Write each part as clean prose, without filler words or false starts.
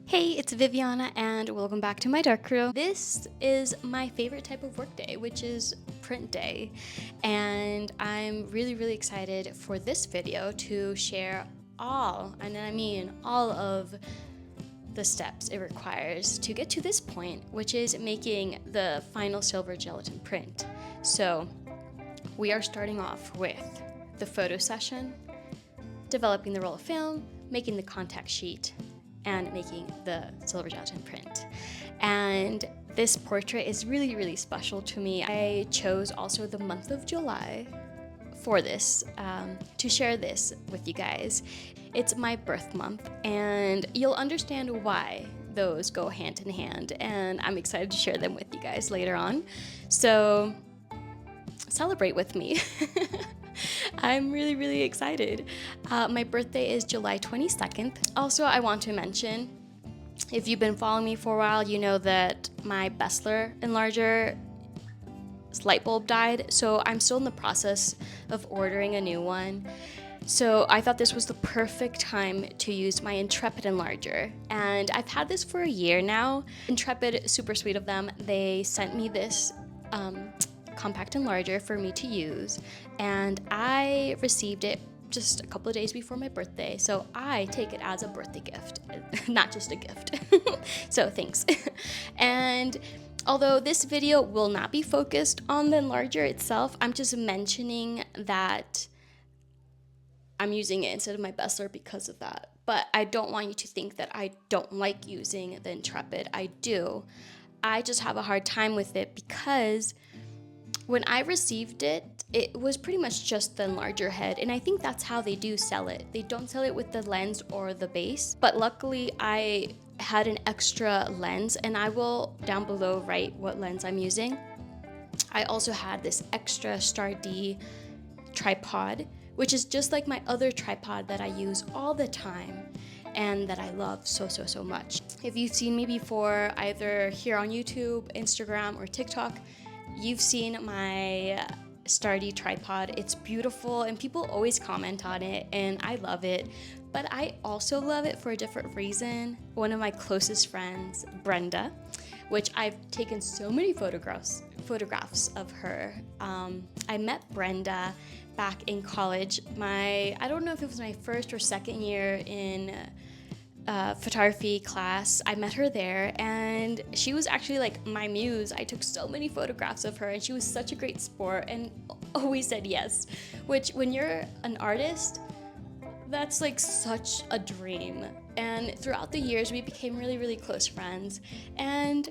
Hey, it's Viviana and welcome back to my darkroom. This is my favorite type of workday, which is print day. And I'm really excited for this video to share all, and I mean all of the steps it requires to get to this point, which is making the final silver gelatin print. So we are starting off with the photo session, developing the roll of film, making the contact sheet, and making the silver gelatin print. And this portrait is really special to me. I chose also the month of July for this, to share this with you guys. It's my birth month, and you'll understand why those go hand in hand, and I'm excited to share them with you guys later on. So celebrate with me. I'm really excited. My birthday is July 22nd. Also, I want to mention, if you've been following me for a while, you know that my Bestler Enlarger light bulb died, so I'm still in the process of ordering a new one. So I thought this was the perfect time to use my Intrepid Enlarger, and I've had this for a year now. Intrepid, super sweet of them. They sent me this compact enlarger for me to use, and I received it just a couple of days before my birthday, so I take it as a birthday gift, not just a gift. So thanks. And although this video will not be focused on the enlarger itself, I'm just mentioning that I'm using it instead of my Bestler because of that. But I don't want you to think that I don't like using the Intrepid. I do. I just have a hard time with it because when I received it, it was pretty much just the enlarger head, and I think that's how they do sell it. They don't sell it with the lens or the base, but luckily I had an extra lens, and I will down below write what lens I'm using. I also had this extra Star D tripod, which is just like my other tripod that I use all the time and that I love so much. If you've seen me before, either here on YouTube, Instagram, or TikTok, you've seen my Star D tripod. It's beautiful and people always comment on it, and I love it. But I also love it for a different reason. One of my closest friends, Brenda, which I've taken so many photographs of her. I met Brenda back in college. I don't know if it was my first or second year in photography class. I met her there, and she was actually like my muse. I took so many photographs of her, and she was such a great sport and always said yes, which when you're an artist, that's like such a dream. And throughout the years, we became really close friends, and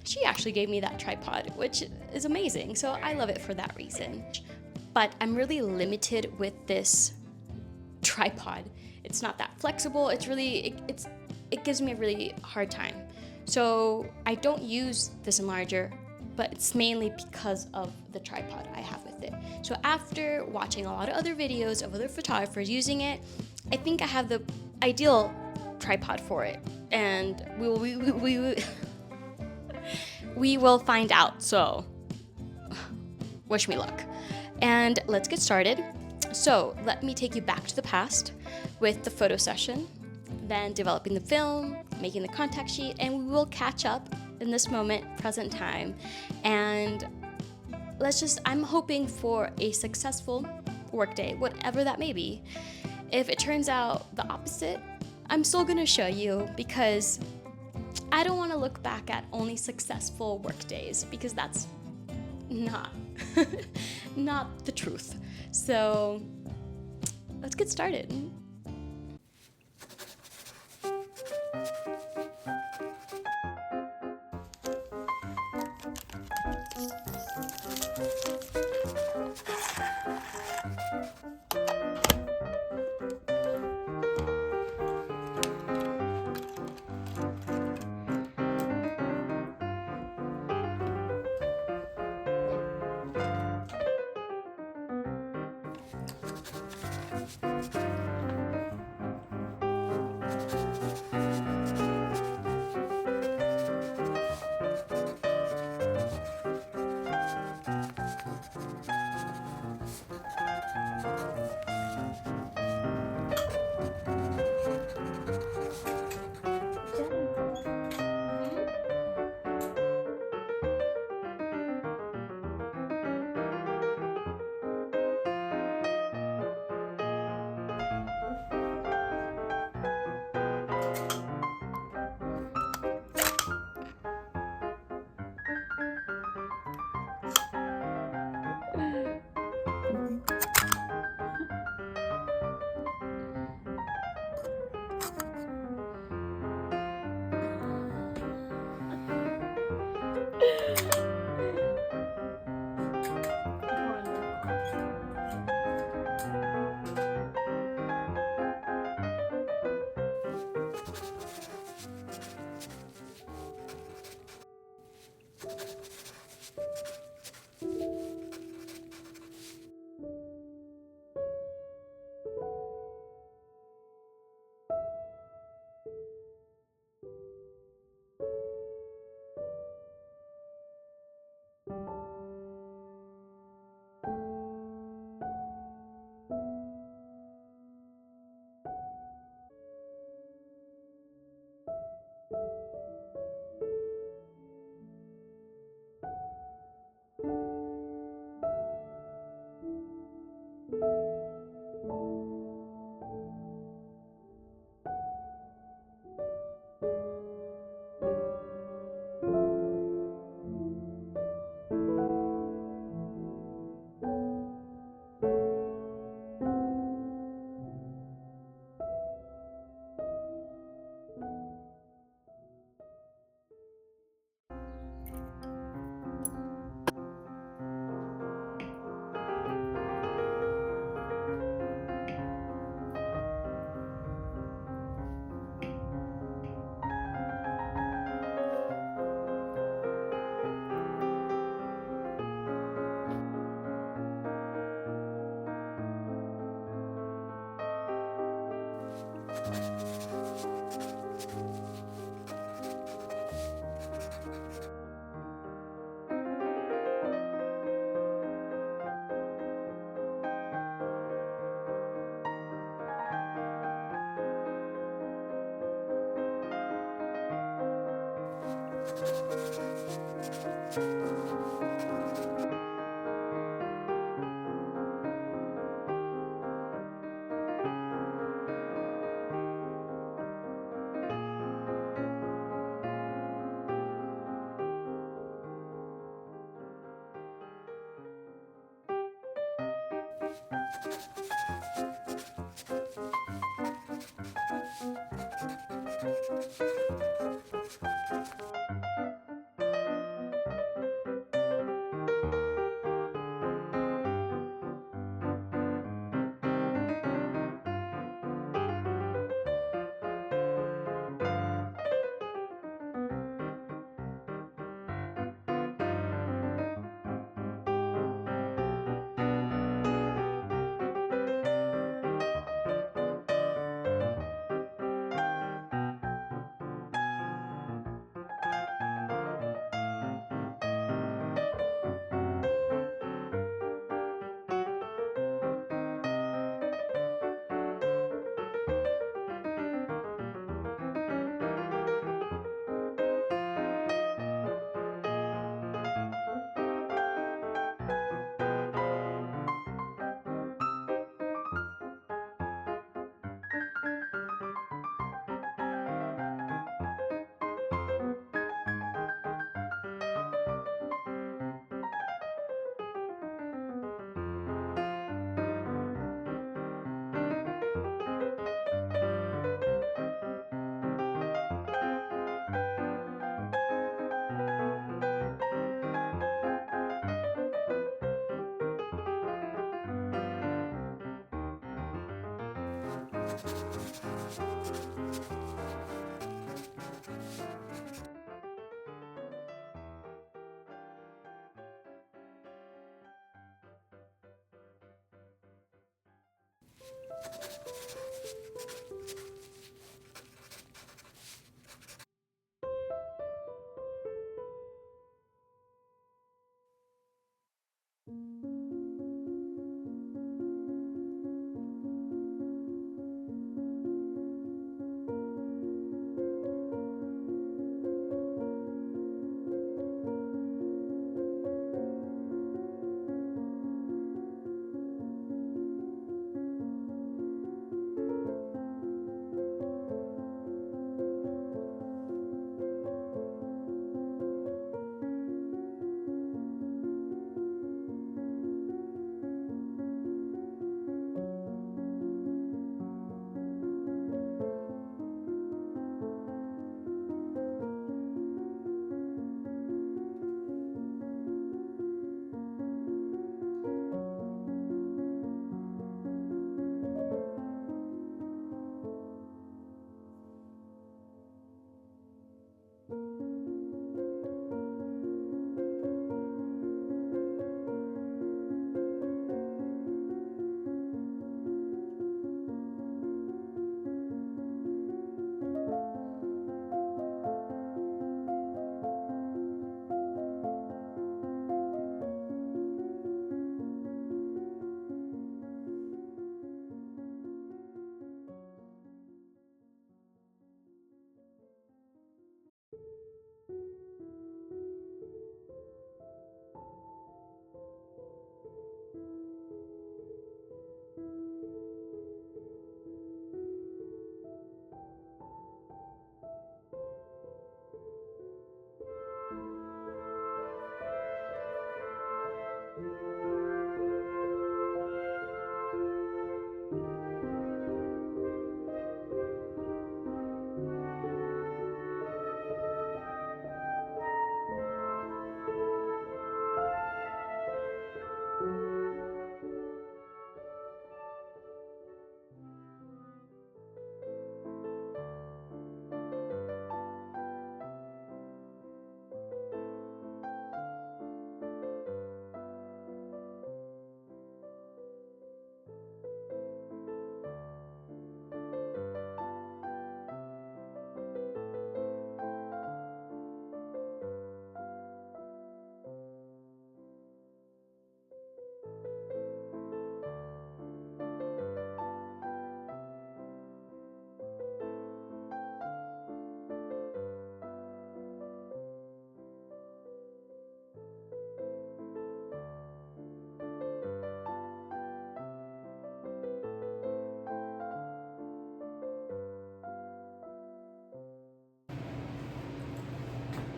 she actually gave me that tripod, which is amazing. So I love it for that reason. But I'm really limited with this tripod. It's not that flexible. It gives me a really hard time. So I don't use this enlarger, but it's mainly because of the tripod I have with it. So after watching a lot of other videos of other photographers using it, I think I have the ideal tripod for it, and we will find out. So wish me luck. And let's get started. So let me take you back to the past with the photo session, then developing the film, making the contact sheet, and we will catch up in this moment, present time. And I'm hoping for a successful workday, whatever that may be. If it turns out the opposite, I'm still gonna show you, because I don't wanna look back at only successful workdays, because that's not not the truth. So let's get started.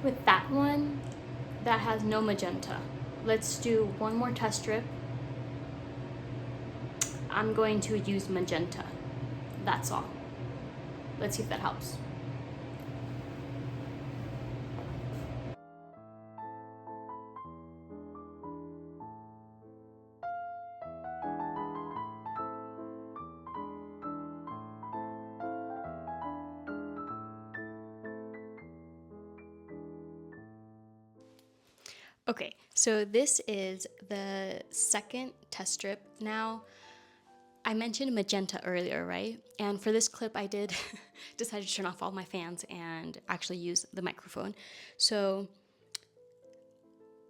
With that one, that has no magenta. Let's do one more test strip. I'm going to use magenta. That's all. Let's see if that helps. Okay, so this is the second test strip. Now, I mentioned magenta earlier, right? And for this clip, I did decide to turn off all my fans and actually use the microphone. So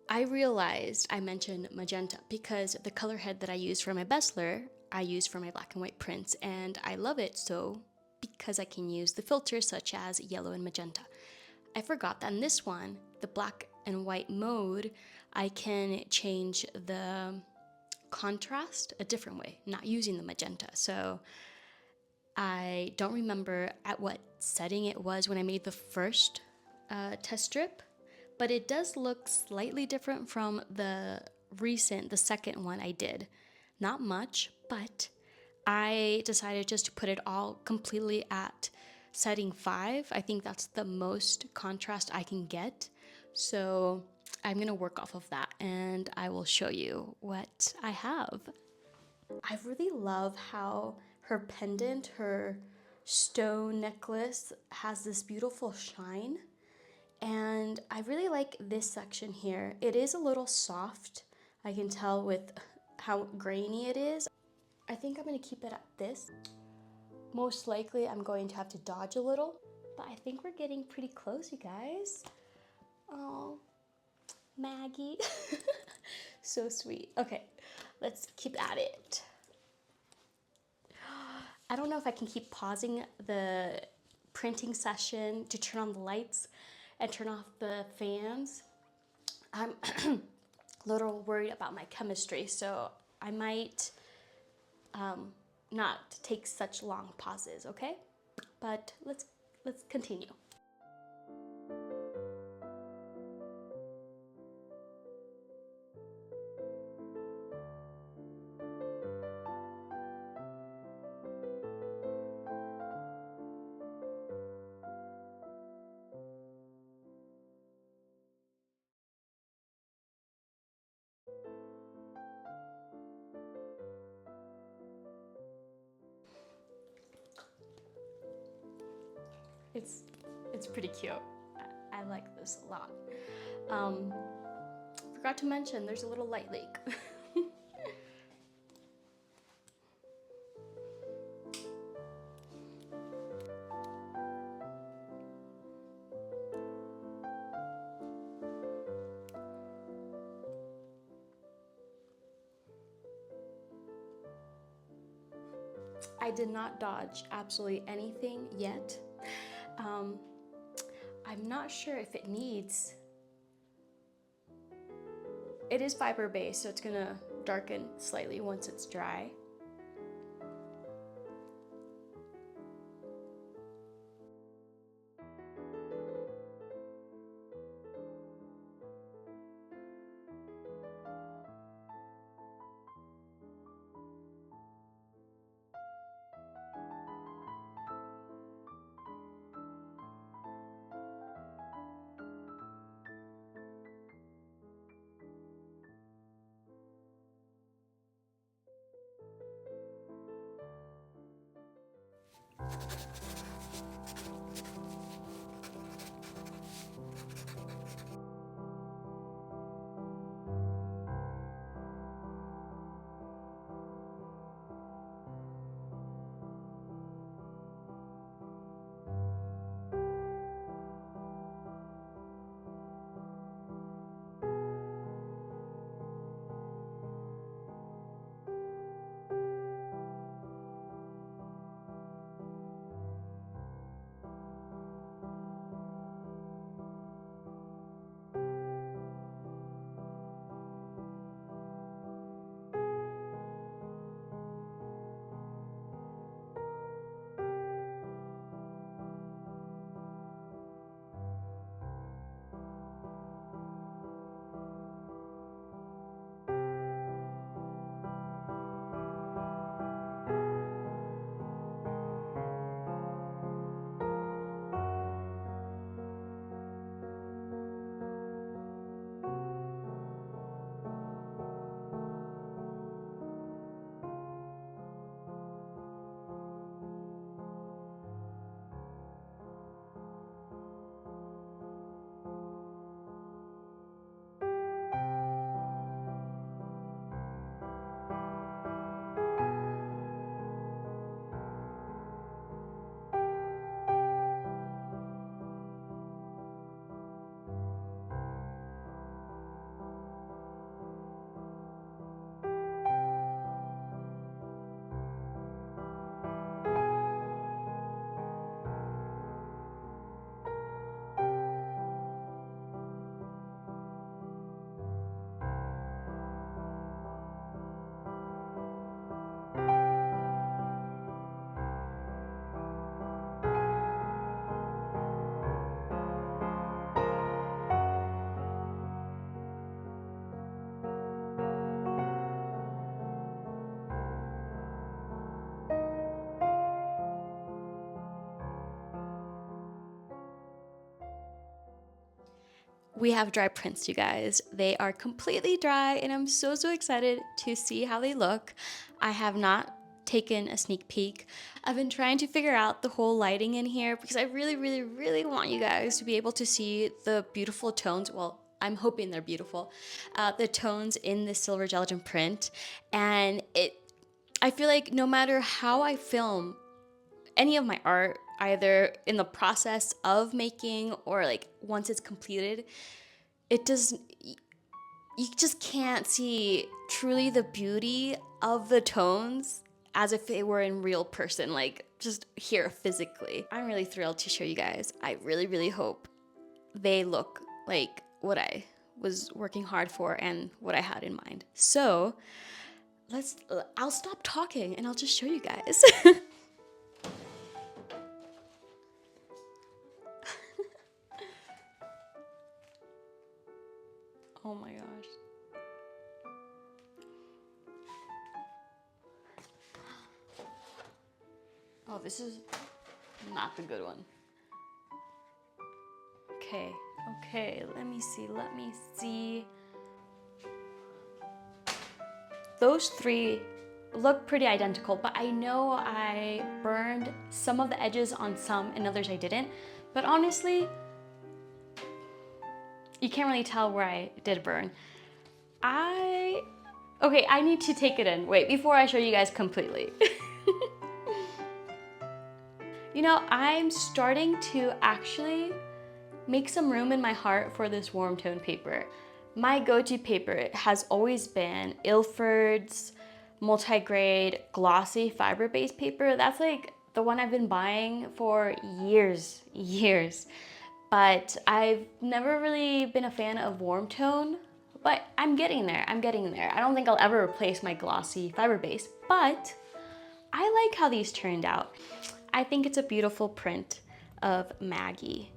I realized I mentioned magenta because the color head that I use for my Bessler, I use for my black and white prints, and I love it so because I can use the filters such as yellow and magenta. I forgot that in this one, the black and white mode, I can change the contrast a different way, not using the magenta. So I don't remember at what setting it was when I made the first test strip, but it does look slightly different from the second one I did. Not much, but I decided just to put it all completely at setting 5. I think that's the most contrast I can get. So I'm gonna work off of that and I will show you what I have. I really love how her pendant, her stone necklace, has this beautiful shine. And I really like this section here. It is a little soft. I can tell with how grainy it is. I think I'm gonna keep it at this. Most likely I'm going to have to dodge a little, but I think we're getting pretty close, you guys. Oh, Maggie. So sweet. Okay, let's keep at it. I don't know if I can keep pausing the printing session to turn on the lights and turn off the fans. I'm a little worried about my chemistry, so I might not take such long pauses, okay? But let's continue. It's pretty cute. I like this a lot. Forgot to mention, there's a little light leak. I did not dodge absolutely anything yet. I'm not sure if it needs. It is fiber based, so it's gonna darken slightly once it's dry. We have dry prints, you guys. They are completely dry and I'm so excited to see how they look. I have not taken a sneak peek. I've been trying to figure out the whole lighting in here because I really want you guys to be able to see the beautiful tones. Well, I'm hoping they're beautiful. The tones in the silver gelatin print. And I feel like no matter how I film any of my art, either in the process of making or like once it's completed, you just can't see truly the beauty of the tones as if it were in real person, like just here physically. I'm really thrilled to show you guys. I really hope they look like what I was working hard for and what I had in mind. So I'll stop talking and I'll just show you guys. Oh my gosh. Oh, this is not the good one. Okay, let me see. Those three look pretty identical, but I know I burned some of the edges on some and others I didn't. But honestly, You can't really tell where I did burn. Okay, I need to take it in. Wait, before I show you guys completely. You know, I'm starting to actually make some room in my heart for this warm tone paper. My go-to paper has always been Ilford's multigrade glossy fiber-based paper. That's like the one I've been buying for years. But I've never really been a fan of warm tone, but I'm getting there. I don't think I'll ever replace my glossy fiber-based, but I like how these turned out. I think it's a beautiful print of Maggie.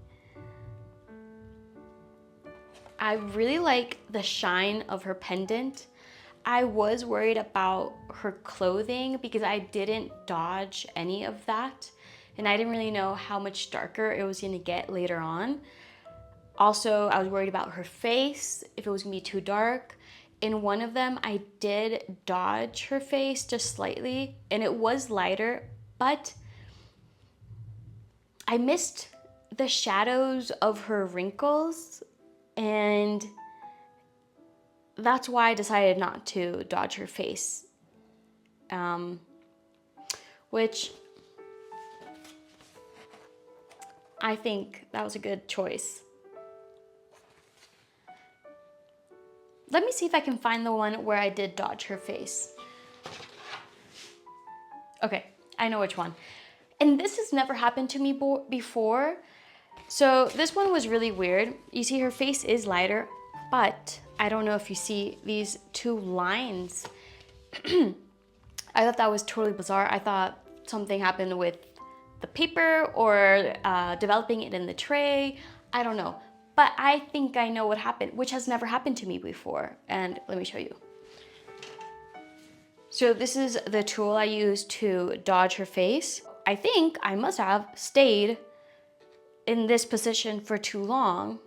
I really like the shine of her pendant. I was worried about her clothing because I didn't dodge any of that, and I didn't really know how much darker it was gonna get later on. Also, I was worried about her face, if it was gonna be too dark. In one of them, I did dodge her face just slightly, and it was lighter, but I missed the shadows of her wrinkles, and that's why I decided not to dodge her face, which I think that was a good choice. Let me see if I can find the one where I did dodge her face. Okay, I know which one. And this has never happened to me before. So this one was really weird. You see her face is lighter, but I don't know if you see these two lines. I thought that was totally bizarre. I thought something happened with the paper or developing it in the tray. I don't know. But I think I know what happened, which has never happened to me before. And let me show you. So this is the tool I used to dodge her face. I think I must have stayed in this position for too long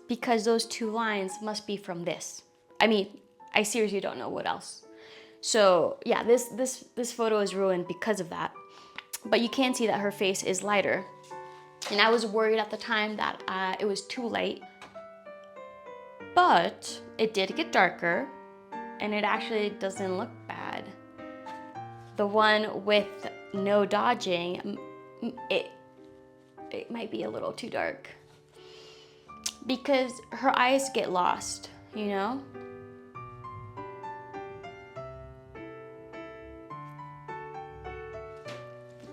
because those two lines must be from this. I mean, I seriously don't know what else. So yeah, this photo is ruined because of that. But you can see that her face is lighter. And I was worried at the time that it was too light. But it did get darker, and it actually doesn't look bad. The one with no dodging, it might be a little too dark because her eyes get lost, you know?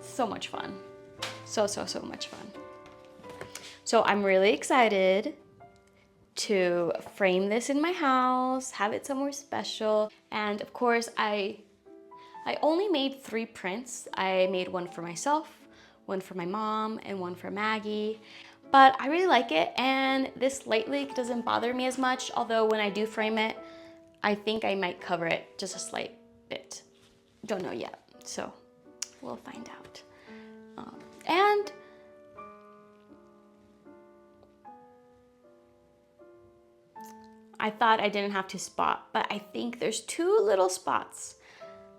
So much fun. So much fun. So I'm really excited to frame this in my house, have it somewhere special. And of course, I only made 3 prints. I made one for myself, one for my mom, and one for Maggie. But I really like it, and this light leak doesn't bother me as much, although when I do frame it, I think I might cover it just a slight bit. Don't know yet, so we'll find out. And I thought I didn't have to spot, but I think there's 2 little spots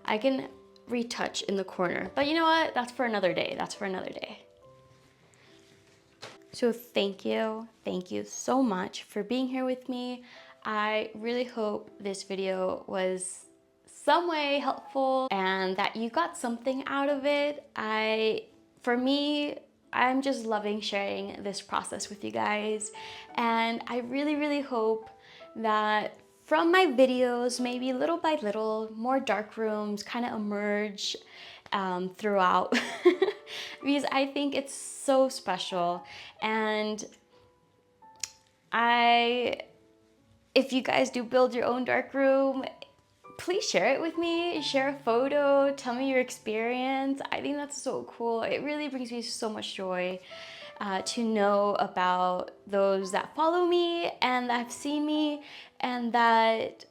I can retouch in the corner. But you know what? That's for another day. That's for another day. So thank you so much for being here with me. I really hope this video was some way helpful and that you got something out of it. For me, I'm just loving sharing this process with you guys, and I really hope that from my videos, maybe little by little, more dark rooms kind of emerge throughout because I think it's so special. And if you guys do build your own dark room, please share it with me, share a photo, tell me your experience. I think that's so cool. It really brings me so much joy to know about those that follow me and that have seen me, and that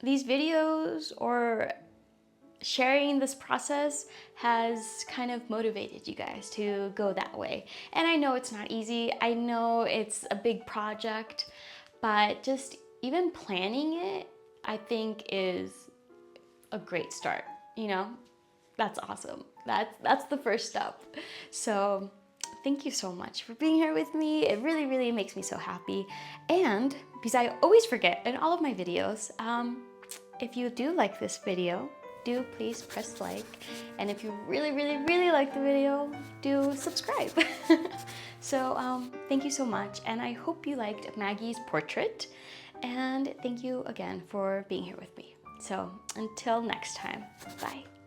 these videos or sharing this process has kind of motivated you guys to go that way. And I know it's not easy. I know it's a big project, but just even planning it, I think is a great start, you know? That's awesome. That's the first step. So thank you so much for being here with me. It really, really makes me so happy. And because I always forget in all of my videos, if you do like this video, do please press like. And if you really, really, really like the video, do subscribe. So thank you so much. And I hope you liked Maggie's portrait. And thank you again for being here with me. So until next time, bye.